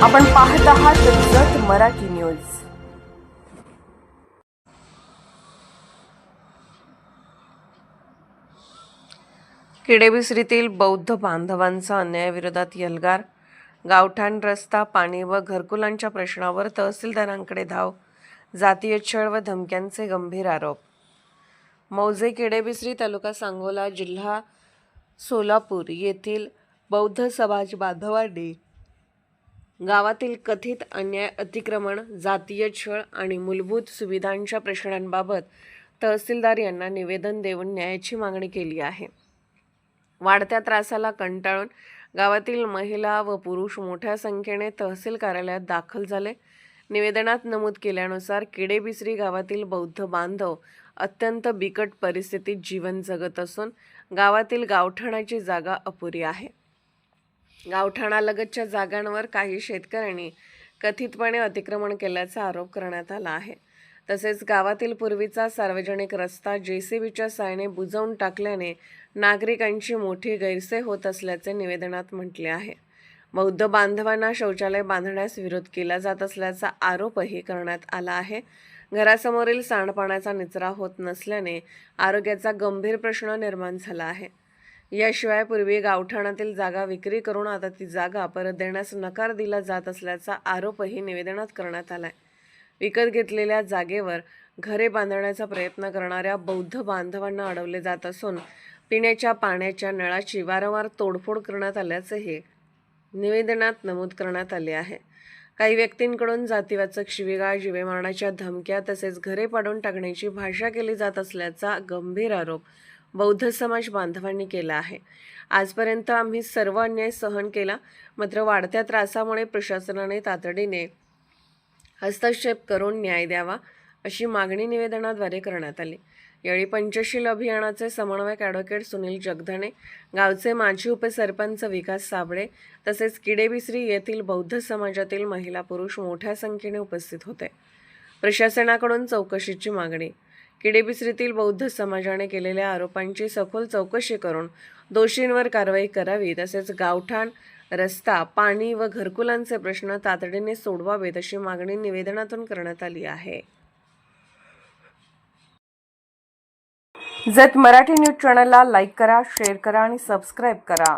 आपण पाहत आहात जत मराठी न्यूज। किडेबिसरीतील बौद्ध बांधवांचा अन्यायाविरोधात एल्गार। गावठाण रस्ता, पाणी व घरकुलांच्या प्रश्नावर तहसीलदारांकडे धाव। जातीय छळ व धमक्यांचे गंभीर आरोप। मौजे किडेबिसरी, तालुका सांगोला, जिल्हा सोलापूर येथील बौद्ध समाज बांधवांनी गावातील कथित अन्याय, अतिक्रमण, जातीय छळ आणि मूलभूत सुविधांच्या प्रश्नांबाबत तहसीलदार यांना निवेदन देऊन न्यायाची मागणी केली आहे। वाढत्या त्रासाला कंटाळून गावातील महिला व पुरुष मोठ्या संख्येने तहसील कार्यालयात दाखल झाले। निवेदनात नमूद केल्यानुसार किडेबिसरी गावातील बौद्ध बांधव अत्यंत बिकट परिस्थितीत जीवन जगत असून गावातील गावठाणाची जागा अपुरी आहे। गावठाणालगतच्या जागांवर काही शेतकऱ्यांनी कथितपणे अतिक्रमण केल्याचा आरोप करण्यात आला आहे। तसेच गावातील पूर्वीचा सार्वजनिक रस्ता JCBच्या साहाय्याने बुजवून टाकल्याने नागरिकांची मोठी गैरसोय होत असल्याचे निवेदनात म्हटले आहे। बौद्ध बांधवांना शौचालय बांधण्यास विरोध केला जात असल्याचा आरोपही करण्यात आला आहे। घरासमोरील सांडपाण्याचा निचरा होत नसल्याने आरोग्याचा गंभीर प्रश्न निर्माण झाला आहे। याशिवाय पूर्वी गावठाणातील जागा विक्री करून आता ती जागा परत देण्यास नकार दिला जात असल्याचा आरोपही निवेदनात करण्यात आलाय। विकत घेतलेल्या जागेवर घरे बांधण्याचा प्रयत्न करणाऱ्या बौद्ध बांधवांना अडवले जात असून पिण्याच्या पाण्याच्या नळाची वारंवार तोडफोड करण्यात आल्याचेही निवेदनात नमूद करण्यात आले आहे। काही व्यक्तींकडून जातीवाचक शिवीगाळ, जीवे मारण्याच्या धमक्या तसेच घरे पाडून टाकण्याची भाषा केली जात असल्याचा गंभीर आरोप बौद्ध समाज बांधवांनी केला आहे। आजपर्यंत आम्ही सर्व अन्याय सहन केला, मात्र वाढत्या त्रासामुळे प्रशासनाने तातडीने हस्तक्षेप करून न्याय द्यावा, अशी मागणी निवेदनाद्वारे करण्यात आली। यावेळी पंचशील अभियानाचे समन्वयक ॲडव्होकेट सुनील जगधने, गावचे माजी उपसरपंच विकास साबळे तसेच किडेबिसरी येथील बौद्ध समाजातील महिला पुरुष मोठ्या संख्येने उपस्थित होते। प्रशासनाकडून चौकशीची मागणी। किडेबिसरीतील बौद्ध समाजाने केलेल्या आरोपांची सखोल चौकशी करून दोषींवर कारवाई करावी, तसेच गावठाण रस्ता, पाणी व घरकुलांचे प्रश्न तातडीने सोडवावेत, अशी मागणी निवेदनातून करण्यात आली आहे। जत मराठी न्यूज चॅनलला लाईक करा, शेअर करा आणि सबस्क्राईब करा।